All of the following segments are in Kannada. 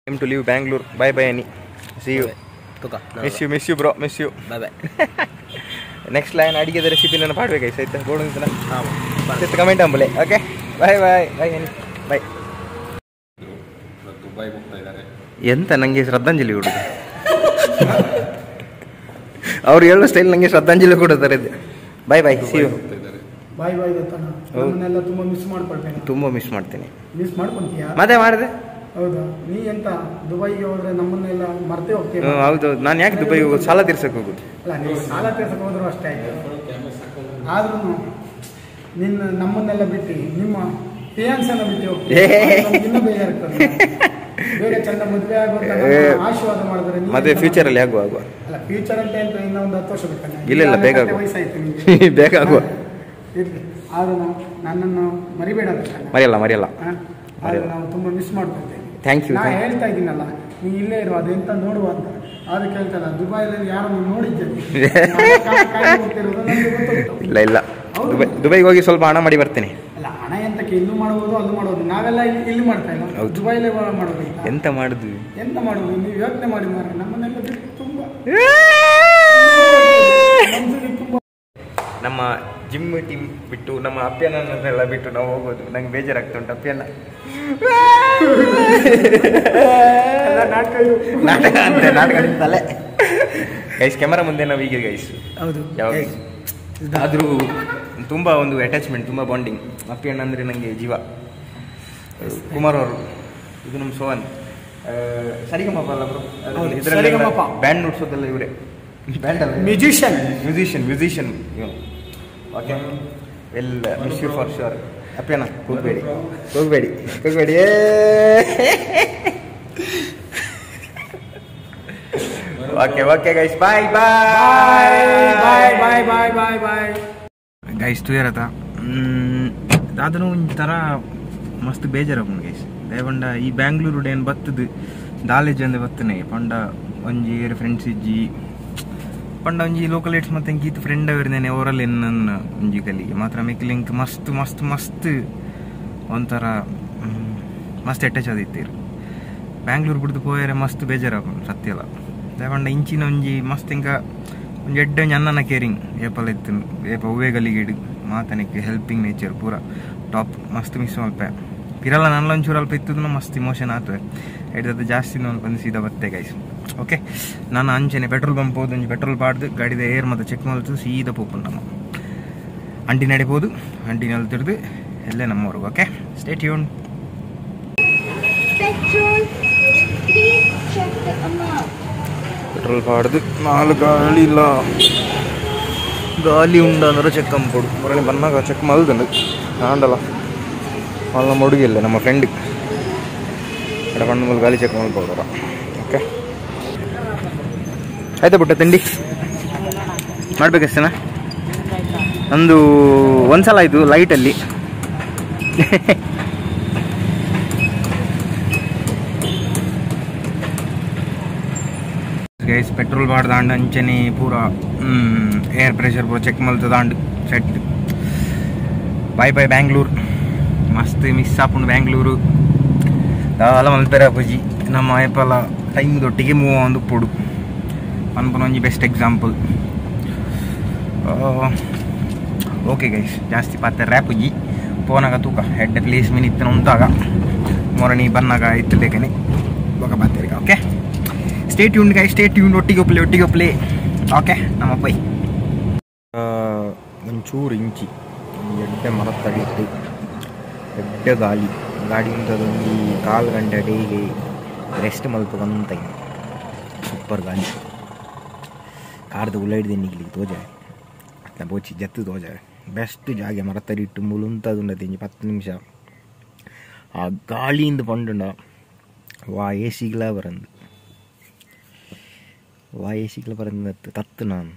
Time to leave Bangalore. Bye bye Annie. See you. Miss you bro. Miss you. Bye bye. Next line ಅಡಿಗೆ ರೆಸಿಪಿ ನನ್ನ ಪಾಡ್ಬೇಕು ಆಯ್ತಾ ಬೋರ್ಡ್ ಅಂತ ಕಮೆಂಟ್ ಅಂಬಲೆ ಓಕೆ ಬಾಯ್ ಬಾಯ್ ಬಾಯ್ Annie ಬಾಯ್. ದುಬೈಗೆ ಹೋಗ್ತಾ ಇದ್ದಾರೆ. ಎಂತ ನನಗೆ ಶ್ರದ್ಧಾಂಜಲಿ ಕೊಡೋದು ಅವ್ರು ಹೇಳೋ ಸ್ಟೈಲ್ ನನಗೆ ಶ್ರದ್ಧಾಂಜಲಿ ಕೊಡ್ತಾರೆ. ಬಾಯ್ ಬಾಯ್ ಸಿ ಯು. ಬಾಯ್ ಬಾಯ್ ನಮ್ಮನ್ನೆಲ್ಲ ತುಂಬ ಮಿಸ್ ಮಾಡ್ಕೊಳ್ತೇನೆ. ತುಂಬ ಮಿಸ್ ಮಾಡ್ತೀನಿ. ಮಿಸ್ ಮಾಡ್ಕೊಂತೀಯಾ? ಮತ್ತೆ ಮಾಡಿದೆ. ಹೌದಾ? ನೀ ಎಂತ ದುಬೈಗೆ ಹೋದ್ರೆ ನಮ್ಮನ್ನೆಲ್ಲ ಮರ್ತೇ ಹೋಗ್ತೀವಿ. ಹೌದು. ನಾನು ಯಾಕೆ ದುಬೈಗೆ ಹೋಗೋದು? ಸಾಲ ತೀರ್ಸಕ್ಕೆ ಹೋಗೋದು. ಅಲ್ಲ, ನೀವು ಸಾಲ ತೀರ್ಸಕ್ಕೆ ಹೋದ್ರು ಅಷ್ಟೇ ಆಯ್ತು. ಆದ್ರೂ ನಮ್ಮನ್ನೆಲ್ಲ ಬಿಟ್ಟು ನಿಮ್ಮ ಫಿಯಾನ್ಸನ್ನ ಬಿಟ್ಟು ಹೋಗ್ತೀವಿ. ಇನ್ನೂ ಬೇಜಾರಾಗ್ತದೆ. ಬೇಗ ಚಂದ ಮದುವೆ ಆಗುವಂತ ಆಶೀರ್ವಾದ ಮಾಡಿದ್ರೆ ಮತ್ತೆ ಫ್ಯೂಚರಲ್ಲಿ ಆಗುವ ಅಲ್ಲ, ಫ್ಯೂಚರ್ ಅಂತ ಇನ್ನೂ ಒಂದು 10 ವರ್ಷ ಬೇಕಾನೆ. ಇಲ್ಲ ಬೇಗ ವಯಸ್ಸಾಯ್ತು ನಿಮಗೆ ಬೇಗ ಆಗುವ. ಇರ್ಲಿ, ಆದ್ರೂ ನನ್ನನ್ನು ಮರಿಬೇಡ. ಮರೆಯಲ್ಲ. ಆದ್ರೆ ನಾವು ತುಂಬಾ ಮಿಸ್ ಮಾಡ್ಕೊಳ್ತೇವೆ. Thank you. ನಾ ಹೇಳ್ತಾ ಇದ್ದೀನಲ್ಲ, ನೀ ಇಲ್ಲೇ ಇರುವ ಅದು ಎಂತ ನೋಡುವ ಅಂತ. ಅದಕ್ಕೆ ಹೇಳ್ತಲ್ಲ, ದುಬೈಲಿ ಯಾರನ್ನು ನೋಡಿದ್ದೇನೆ. ಇಲ್ಲ ದುಬೈಗೆ ಹೋಗಿ ಸ್ವಲ್ಪ ಹಣ ಮಾಡಿ ಬರ್ತೇನೆ. ಅಲ್ಲ, ಹಣ ಎಂತಕ್ಕೆ ಇಲ್ಲೂ ಮಾಡಬಹುದು, ಅಲ್ಲೂ ಮಾಡಬಹುದು. ನಾವೆಲ್ಲ ಇಲ್ಲಿ ಮಾಡ್ತಾ ಇಲ್ಲ, ದುಬೈಲೇ ಮಾಡೋದು. ಎಂತ ಮಾಡುದು ನೀವು ಯೋಚನೆ ಮಾಡಿ ಮಾರ. ನಮ್ಮನ್ನೆಲ್ಲ ಬಿಟ್ಟು ತುಂಬಾ ನಮ್ಮ ಜಿಮ್ ಟೀಮ್ ಬಿಟ್ಟು ನಮ್ಮ ಅಪ್ಪನನ್ನೆಲ್ಲ ಬಿಟ್ಟು ನಾವು ಹೋಗೋದು ನಂಗೆ ಬೇಜಾರಾಗ್ತಾ ಉಂಟು. ಅಪ್ಪನ ನಾಟಕ ತಲೆ ಗೈಸ್. ಕ್ಯಾಮರಾ ಮುಂದೆ ನಾವು ಹೀಗೆ ಗೈಸ್. ಹೌದು, ಆದರೂ ತುಂಬ ಒಂದು ಅಟ್ಯಾಚ್ಮೆಂಟ್, ತುಂಬ ಬಾಂಡಿಂಗ್. ಅಪ್ಪಣ್ಣ ಅಂದರೆ ನನಗೆ ಜೀವ. ಕುಮಾರ್ ಅವರು, ಇದು ನಮ್ಮ ಸೋಹನ್. ಸರಿಗಮಪ ಅಲ್ಲ ಬ್ರೋ, ಇದರಲ್ಲಿ ಬ್ಯಾಂಡ್ ನುಡ್ಸೋದೆಲ್ಲ ಇವರೇ. ಬ್ಯಾಂಡ್ ಅಲ್ಲ, ಮ್ಯೂಸಿಷಿಯನ್ ಇವನು. Okay, well miss you for sure. Appanna ಹೋಗಬೇಡಿ. Okay guys, bye guys. ತುಯರತ ಅದನ್ನು ಒಂಥರ ಮಸ್ತ್ ಬೇಜಾರಾಗ ಗೈಸ್. ದಯಪಂಡ ಈ ಬ್ಯಾಂಗ್ಳೂರು ಏನು ಬತ್ತದು ದಾಲೇಜ್ ಅಂದ್ರೆ ಬತ್ತನೆ ಪಂಡ ಒಂಜಿ ಏರ್ ಫ್ರೆಂಡ್ಸ್ ಇಜ್ಜಿ ಪಂಡ ಒಂಜಿ ಲೋಕಲ್ ಏಟ್ಸ್ ಮತ್ತೆ ಗೀತ್ ಫ್ರೆಂಡ್ ಅವರಿದ್ದೇನೆ ಅವರಲ್ಲಿ ನನ್ನ ಒಂಜಿ ಕಲಿಗೆ ಮಾತ್ರ ಮಿಕ್ಲಿಂಕ್ ಮಸ್ತ್ ಒಂಥರ ಮಸ್ತ್ ಅಟ್ಯಾಚ್ ಆದಿತ್ತೀರು. ಬ್ಯಾಂಗ್ಳೂರು ಬಿಡ್ದು ಪೋಯರೆ ಮಸ್ತ್ ಬೇಜಾರಾಗ ಸತ್ಯಲ್ಲ. ದಯಪಂಡ ಇಂಚಿನ ಒಂಜಿ ಮಸ್ತ್ ಇಂಕ ಒಂಜಿ ಎಡ್ಡೆ ಒಂಜಿ ಅನ್ನನ ಕೇರಿಂಗ್ ಏಪಲ್ ಎತ್ತು ಏಪ ಹೂವೆ ಗಲಿಗೆ ಇಡು ಮಾತನಕ್ಕೆ ಹೆಲ್ಪಿಂಗ್ ನೇಚರ್ ಪೂರ ಟಾಪ್. ಮಸ್ತ್ ಮಿಸ್ ಮಲ್ಪ ಪಿರಲ್ಲ ನನ್ನ ಒಂಚೂರು ಅಲ್ಪ ಇತ್ತು ಮಸ್ತ್ ಇಮೋಷನ್ ಆಗ್ತದೆ. ಹಿಡಿದದ್ದು ಜಾಸ್ತಿ ನೋಡಿ ಬಂದು ಸೀದಾ ಬತ್ತೆ ಗೈಸ್. ಓಕೆ, ನಾನು ಅಂಚೆನೆ ಪೆಟ್ರೋಲ್ ಪಂಪ್ ಹೋದು ಒಂಜಿ ಪೆಟ್ರೋಲ್ ಪಾಡ್ದು ಗಾಡಿದ ಏರ್ ಮತ್ತು ಚೆಕ್ ಮಾಡ್ತು ಸೀದಾ ಪೋಪುಂಡು ನಮ್ಮ ಅಂಟಿ ನಡಿಬೋದು. ಅಂಟಿನಲ್ಲಿ ತಿರ್ದು ಎಲ್ಲೇ ನಮ್ಮವ್ರಿಗೆ. Okay, stay tune. ಪೆಟ್ರೋಲ್ ಪಾಡ್ದು 4 ಗಾಳಿ ಇಲ್ಲ, ಗಾಲಿ ಉಂಡ ಅಂದ್ರೆ ಚೆಕ್ ಅಂಪೋಡು ಮೊರನೆ ಬನ್ನಾಗ ಚೆಕ್ ಮಲ್ದಂಡು ನಾಂಡಲ್ಲ ನಮ್ಮ ಹುಡುಗಿಲ್ಲ ನಮ್ಮ ಫ್ರೆಂಡ್ ಕಡೆ ಬಣ್ಣ ಮೇಲೆ ಗಾಲಿ ಚೆಕ್ ಮಾಡ್ಬೋದರ. ಓಕೆ, ಆಯ್ತಾ ಬಿಟ್ಟ ತಿಂಡಿ ಮಾಡ್ಬೇಕಷ್ಟೇನಾ? ನಂದು ಒಂದ್ಸಲ ಆಯಿತು ಲೈಟಲ್ಲಿ. ಗೈಸ್, ಪೆಟ್ರೋಲ್ ಬಾಡ್ ದಾಂಡ್ ಅಂಚನೆ ಪೂರ ಏರ್ ಪ್ರೆಷರ್ ಪೂರ ಚೆಕ್ ಮಲ್ತ ದಾಂಡ್ ಸೆಟ್. ಬಾಯ್ ಬ್ಯಾಂಗ್ಳೂರ್. ಮಸ್ತ್ ಮಿಸ್ ಆಪುಂಡು ಬ್ಯಾಂಗ್ಳೂರು. ದಾಲ ಮಲ್ಪೆರ ಅಪ್ಪಜಿ ನಮ್ಮ ಏಪಲ ಟೈಮ್ದೊಟ್ಟಿಗೆ ಮೂವ್ ಒಂದು ಪೊಡು ಅನ್ಪನ ಒಂಜಿ ಬೆಸ್ಟ್ ಎಕ್ಸಾಂಪಲ್. ಓಕೆ ಗೈಸ್, ಜಾಸ್ತಿ ಪಾತೆ ರ್ಯಾಪುಜಿ ಪೋನಾಗ ತೂಕ ಹೆಡ್ ಪ್ಲೇಸ್ ಮಿನಿತ್ತನ ಉಂಟಾಗ ಮೊರಣಿ ಬನ್ನಾಗ ಇತ್ತಲೇಕನೆ ಬೊಕ ಬಾತೇರಿ. Okay, stay tune guys, stay tune. ಒಟ್ಟಿಗೆ ಪ್ಲೇ. ಓಕೆ, ನಮ್ಮ ಪೈ ಒಂಚೂರು ಇಂಚಿ ಎಡ್ಡೆ ಮರ ತಡಿಟ್ಟು ಎಡ್ಡೆ ಗಾಡಿ ಉಂಟದೊಂದು 4 ಗಂಟೆ ಡೈಲಿ ರೆಸ್ಟ್ ಮಲ್ಪದಂತ ಸೂಪರ್ ಗಾಳಿ. ಕಾರ್ದ ಉಳ್ಳಾಡಿದೆ ನಿಗ್ಲಿಕ್ಕೆ ತೋಜಾವೆ ಅತ್ತ ಬೋಚಿ ಜತ್ತು ತೋಜಾವೆ ಬೆಸ್ಟ್ ಜಾಗೆ ಮರ ತಡಿಟ್ಟು ಮುಳುಂತದುಂಡದೆ 10 ನಿಮಿಷ ಆ ಗಾಳಿಯಿಂದ ಪಂಡುಂಡ ವಾ ಏಸಿಗ್ಲ ಬರಂದು ತತ್ತು ನಾನು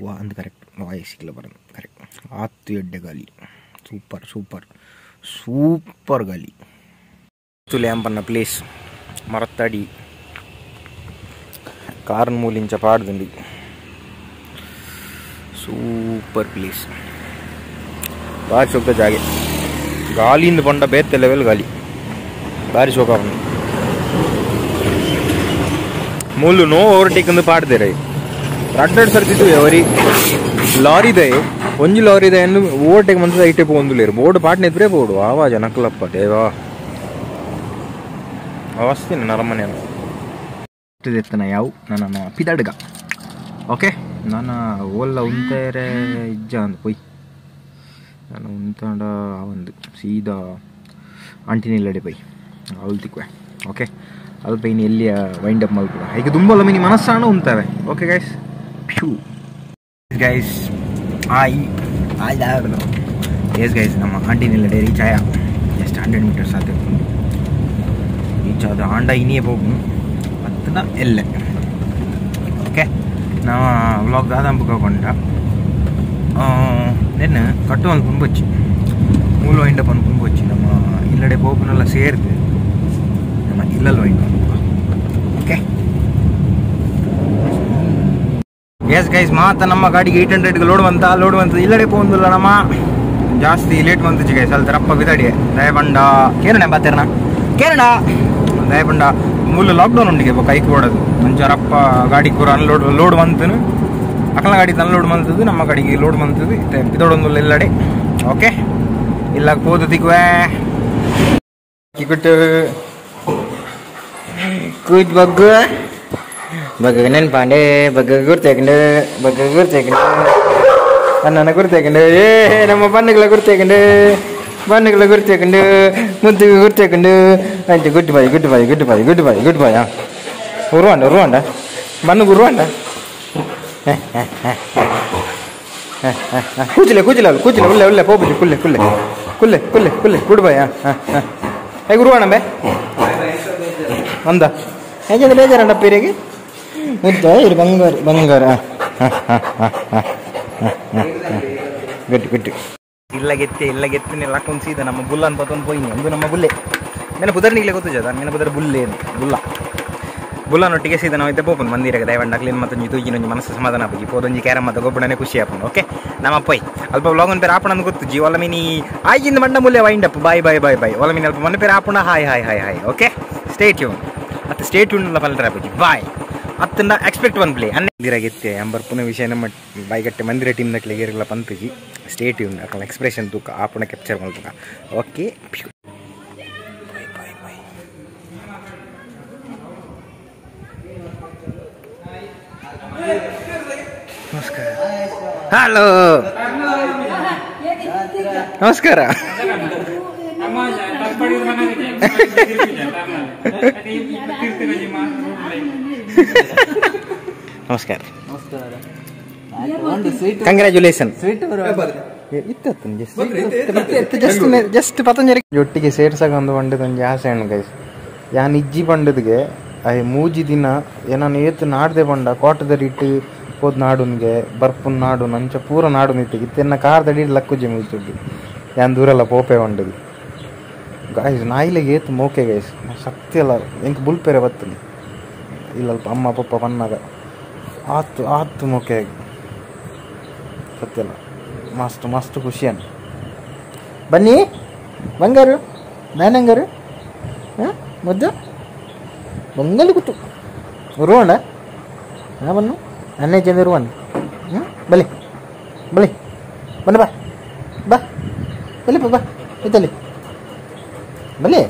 ವಾ ಅಂದು ಕರೆಕ್ಟ್ ವಾ ಏಸಿಗ್ಲ ಬರಂದು ಕರೆಕ್ಟ್ ಆತ್ತು ಎಡ್ಡೆ ಗಾಳಿ. ಸೂಪರ್ ಗಾಳಿ. ಲ್ಯಾಂಪನ್ನ ಪ್ಲೇಸ್ ಮರತ್ತಡಿ ಕಾರ್ನ್ ಮೂಲಿಂಚ ಪಾಡ್ದುಂಡಿ ಸೂಪರ್ ಪ್ಲೇಸ್. ಭಾರಿ ಶೋಕ ಜಾಗೆ ಗಾಳಿಯಿಂದ ಬಂಡ ಬೇತೆ ಲೆವೆಲ್ ಗಾಳಿ ಭಾರಿ ಶೋಕ. ಮೂಲು ನೋ ಓವರ್ಟೇಕ್ ಅಂದು ಪಾಡ್ದೇರೆ ರಡ್ಡಡ್ ಸರ್ತಿತ್ತು ಅವರಿ ಲಾರಿ ಇದೆ ಒಂಜಿ ಲಾರಿ ಇದೆ ಓವರ್ಟೇಕ್ ಮಂತ್ರ ಐಟೆ ಪೋಂದುಲೇರು ಬೋರ್ಡ್ ಪಾಟ್ನೆ ಇದ್ರೆ ಬೋರ್ಡು ಆವಾಜ ನಕ್ಲಪ್ಪ ದೇವಾ ಅವಸ್ಥಿನ ನರಮನೆ ಎತ್ತನ ಯಾವ ನನ್ನ ಪಿದಡ್ಗ ಓಕೆ ನಾನು ಓಲ್ಲ ಉಂತೇರೆ ಇಜ್ಜ ಅಂದ್ ಪೊಯ್ ನಾನು ಉಂತಾಂಡ ಒಂದು ಸೀದಾ ಅಂಟಿನಿಲ್ಲಡೆ ಪೈ ಅವಳು ತಿಕ್ವೆ ಓಕೆ ಅಲ್ಪ ಇನ್ನು ಎಲ್ಲಿಯ ವೈಂಡ್ ಅಪ್ ಮಾಡ್ಬಿಡ ಈಗ ತುಂಬಲ್ಲ ಮಿನಿ ಮನಸ್ಸಾಣ ಉಂತವೆ ಓಕೆ ಗೈಸ್ ಫ್ಯೂ ಗೈಸ್ ಆಯ್ದಾಡ್ದು ಎಸ್ ಗೈಸ್ ನಮ್ಮ ಅಂಟಿನಿಲ್ಲಡೆ ರೀಚ್ ಆಯ ಜಸ್ಟ್ 100 ಮೀಟರ್ಸ್ ಆದ ರೀಚ್ ಆದ ಆಂಡ ಇನ್ನೇ ಹೋಗು ಅತ್ತನ ಎಲ್ಲೆ ಓಕೆ ನಾವು ವ್ಲಾಗ್ ದಾದಂಬ ಕೊಂಡ ದೆನ್ ಕಟ್ಟು ಅನ್ಕೊಂಡು ಬಚ್ಚಿ ಮೂಲ ವೈಂಡಪ್ ಅನ್ಕೊಂಡು ಬಚ್ಚಿ ನಮ್ಮ ಇಲ್ಲಡೆ ಪೋಪನೆಲ್ಲ ಸೇರಿದೆ ನಮ್ಮ ಇಲ್ಲಲ್ಲಿ ವೈಂಡ್ ಓಕೆ ಎಸ್ ಗೈಸ್ ಮಾತ ನಮ್ಮ ಗಾಡಿಗೆ 800 ಲೋಡ್ ಬಂತ ಇಲ್ಲಡೆ ಪೋಂದಿಲ್ಲ ನಮ್ಮ ಜಾಸ್ತಿ ಲೇಟ್ ಬಂತು ಗೈಸ್ ಅಲ್ಲಿ ತರಪ್ಪ ಬಿದಾಡಿ ದಯಬಂಡ ಕೇರಣ ಬಾತೇರಣ ಕೇರಣ ದಯಬಂಡ ಮೂಲ ಲಾಕ್ಡೌನ್ ಉಂಡಿಗೆ ಕೈಕ್ ಓಡೋದು ಮುಂಚಾರಪ್ಪ ಗಾಡಿ ಕೂಡ ಲೋಡ್ ಬಂತನು ಅಕ್ಕಲ ಗಾಡಿ ಲೋಡ್ ಬಂತದ್ದು ನಮ್ಮ ಗಾಡಿಗೆ ಲೋಡ್ ಬಂತದ್ದು ಇದೊಡೊಂದು ಎಲ್ಲಡೆ ಓಕೆ ಇಲ್ಲ ಹೋದ ತಿಕ್ವೆ ಕಿಕ್ಬಿಟ್ಟು ಕೂತ್ ಬಗ್ಗ ನೆನ್ಪಾಂಡೆ ಬಗ್ಗ ಗುರ್ತೇಕಂಡು ಅಣ್ಣನ ಗುರ್ತೇಕಂಡು ನಮ್ಮ ಬಣ್ಣಗಳ ಗುರ್ತೇಕಂಡು ಮುದ್ದಿಗೆ ಗುರ್ತೇಕಂಡು ಅಂತೆ ಗುಡ್ ಬಾಯ್ ಉರುವಾಂಡ ಬಣ್ಣಗೆ ಉರುವಾಂಡ ಕೂಚಿಲೆ ಒಳ್ಳೆ ಹೋಗ್ಬಿಟ್ಟು ಕುಲ್ಲೆ ಗುಡ್ ಬಾಯ್ ಹೇಗೆ ಉರುವಾಣ ಬೇ ಅಂದ ಹೇಗೆ ಬೇಜಾರಂಡ ಪೇರಿಗೆ ಮುದ್ದ ಇರು ಬಂಗಾರ ಗಟ್ಟಿ ಇಲ್ಲ ಗೆತ್ತೆ ಹಾಕೊಂಡು ಸೀದಾ ನಮ್ಮ ಬುಲ್ಲ ಅಂತ ಒಂದು ಪೋಯಿನಿ ಒಂದು ನಮ್ಮ ಬುಲ್ಲೆ ನೆನ ಪುದರ್ನಿಗ್ಲೆ ಗೊತ್ತು ಜದ ನೆನ ಪುದರ್ ಬುಲ್ಲೆ ಬುಲ್ಲನೊಟ್ಟಿಗೆ ಸೀದಾ ನಾವು ಇದ್ದೆ ಪೋಪನ್ ಮಂದಿರಗೆ ದಯವಂಡ ಕ್ಲೀನ್ ಮತ್ತು ತೂಜಿನೊಂಜಿ ಮನಸ್ಸು ಸಮಾಧಾನ ಆಗಿ ಪೋದೊಂಜಿ ಕ್ಯಾರಮ್ ಮತ್ತು ಗೊಬ್ಬರನೇ ಖುಷಿ ಆಪನ್ ಓಕೆ ನಮ್ಮ ಅಪ್ಪಯ್ ಅಲ್ಪ ವ್ಲಾಗ್ ಒಂದು ಪೇರು ಆಪಣ ಅಂತ ಗೊತ್ತು G ಒಲ mini ಆಯ್ಜಿಂದ ಮಂಡ Mullai wind up ಬಾಯ್ ಒಲ ಮಿನಿ ಅಲ್ಪ ಮನೆ ಪೇರು ಆಪಣ ಹಾಯ್ ಓಕೆ ಸ್ಟೇ ಟ್ಯೂನ್ ಮತ್ತು ಸ್ಟೇ ಟ್ಯೂನ್ ಎಲ್ಲ ಪಲ್ಟರ್ ಆಗಿ ಬಾಯ್ ಅತ್ತನ್ನ ಎಕ್ಸ್ಪೆಕ್ಟ್ ಒನ್ ಪ್ಲೇ ಮಂದಿರಾಗಿತ್ತೆ ಅಂಬರ್ಪುನ ವಿಷಯ ನಮ್ಮ ಬಾಯ್ಗಟ್ಟೆ ಮಂದಿರ ಟೀಮ್ ನಟ್ಲೆ ಏರಿಲ್ಲ ಪಂತಜಿ ಸ್ಟೇ ಟ್ಯೂನ್ ಅಕ್ಕಳ ಎಕ್ಸ್ಪ್ರೆಷನ್ ತೂಕ ಆಪಣ ಕ್ಯಾಪ್ಚರ್ ಮಾಡ್ತುಕ ಓಕೆ ಬಾಯ್ ನಮಸ್ಕಾರ ಹಲೋ ನಮಸ್ಕಾರ ನಮಸ್ಕಾರ ಕಂಗ್ರ್ಯಾಚುಲೇಷನ್ ಜಸ್ಟ್ ಪತಂಜರಿ ಒಟ್ಟಿಗೆ ಸೇರ್ಸಾಗ ಒಂದು ಬಂಡದೊಂದು ಆಸೆ ಹಣ್ಣು ಗೈಸ್ ಯಾನ್ ಇಜ್ಜಿ ಬಂಡದ್ಗೆ ಮೂಜಿ ದಿನ ಏನಾನು ಏತು ನಾಡ್ದೆ ಬಂಡ ಕೋಟದರಿಟ್ಟು ಹೋದ್ ನಾಡುನ್ಗೆ ಬರ್ಪುನ್ ನಾಡು ನಂಚ ಪೂರ ನಾಡು ನಿಟ್ಟಿಗೆ ಇತ್ತೆನ್ನ ಕಾರ್ದಡಿ ಲಕ್ಕುಜ್ಜಿ ಮುಗಿತುಡ್ಡು ಯಾನ್ ದೂರೆಲ್ಲ ಪೋಪೆ ಬಂಡದು ಗಾಯ್ಸ್ ನಾಯಿಲೆಗೆ ಏತು ಮೋಕೆ ಗೈಸ್ ಸತ್ಯಲ್ಲ ಎಂಕ್ ಬುಲ್ಪೆರೆ ಬತ್ತಲಿ ಇಲ್ಲಲ್ಪ ಅಮ್ಮ ಪಪ್ಪ ಪನ್ನಾಗ ಆತು ಮೋಕೆ ಸತ್ಯಲ್ಲ ಮಸ್ತ್ ಖುಷಿಯನ್ ಬನ್ನಿ ಬಂಗಾರು ನಾನಂಗಾರು ಹಾಂ ಮುದ್ದು ಬಂಗಲ್ ಕೂತು ಉರುವಾಂಡ ಹಾಂ ಬನ್ನು ನನ್ನೇ ಚಂದ ಉರುವಾಂಡ ಬಲಿ ಬನ್ನ ಬಾ ಬಾ ಇತ್ತಲ್ಲಿ ಬಲಿ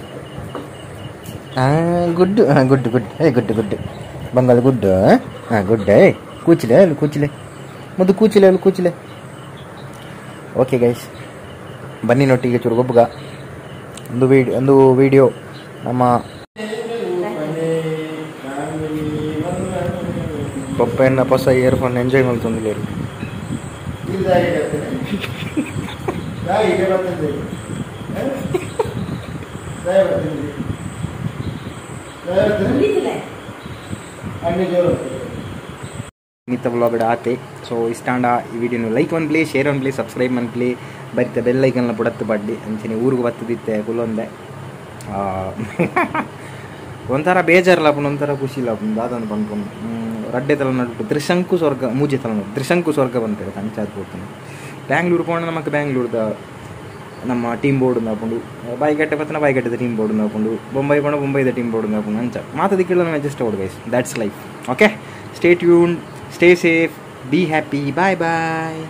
ಗುಡ್ ಗುಡ್ ಬಂಗಾಳ ಗುಡ್ ಗುಡ್ ಕೂಚಿಲೆ ಮುದ್ದು ಕೂಚಿಲೆ ಓಕೆ ಗೈಸ್ ಬನ್ನಿ ನೊಟ್ಟಿಗೆ ಚೂರು ಗೊಬ್ಬಗ ಒಂದು ವಿಡಿಯೋ ನಮ್ಮ ಪಪ್ಪೆನ್ನ ಹೊಸ ಇಯರ್ಫೋನ್ ಎಂಜಾಯ್ ಮಾಡ್ತಂದಿಲ್ಲ ಮಿತ್ತ ಬ್ಲಾಗ್ ಆತೆ ಸೊ ಇಷ್ಟಾಂಡ ಈ ವಿಡಿಯೋನು ಲೈಕ್ ಒನ್ ಪ್ಲೇ ಶೇರ್ ಒನ್ ಪ್ಲೇ ಸಬ್ಸ್ಕ್ರೈಬ್ ಒನ್ ಪ್ಲೇ ಬರಿತೆ ಬೆಲ್ಲೈಕನ್ನ ಬುಡತ್ತು ಬಡ್ಡಿ ಅಂಚನೆ ಊರಿಗೆ ಬತ್ತದಿತ್ತೆ ಕುಲ್ಲೊಂದೆ ಒಂಥರ ಬೇಜಾರಲ್ಲ ಅಪ್ಪನ ಒಂಥರ ಖುಷಿ ಇಲ್ಲ ಅಪ್ಪನ ದಾದನ್ನು ಬಂದ್ಕೊಂಡು ರಡ್ಡೆ ತಲೆ ನಡ್ಬಿಟ್ಟು ತ್ರಿಶಂಕು ಸ್ವರ್ಗ ಮೂಜೆ ತಲೆ ನೋಡಿ ತ್ರಿಶಂಕು ಸ್ವರ್ಗ ಬಂತಾರೆ ತಂಚಾದ ಕೊಡ್ತಾನೆ ಬ್ಯಾಂಗ್ಳೂರು ಪೋಣ ನಮಗೆ ಬ್ಯಾಂಗ್ಳೂರ್ದ ನಮ್ಮ ಟೀಮ್ ಬೋರ್ಡ್ ಹಾಕೊಂಡು ಬಾಯಿಗಟ್ಟೆ ಪತ್ತನ ಬಾಯಿಗಟ್ಟದ ಟೀಮ್ ಬೋರ್ಡ್ ಹಾಕೊಂಡು ಬೊಂಬೈ ಪಣ ಬೊಂಬೈದ ಟೀಮ್ ಬೋರ್ಡ್ ಹಾಕೊಂಡು ಅಂಚ ಮಾತದಿಕ್ಕಿಲ್ಲ ನಾವು ಅಡ್ಜಸ್ಟ್ ಆಗೋದು guys. That's life. Okay, stay tune, stay safe, be happy, bye bye.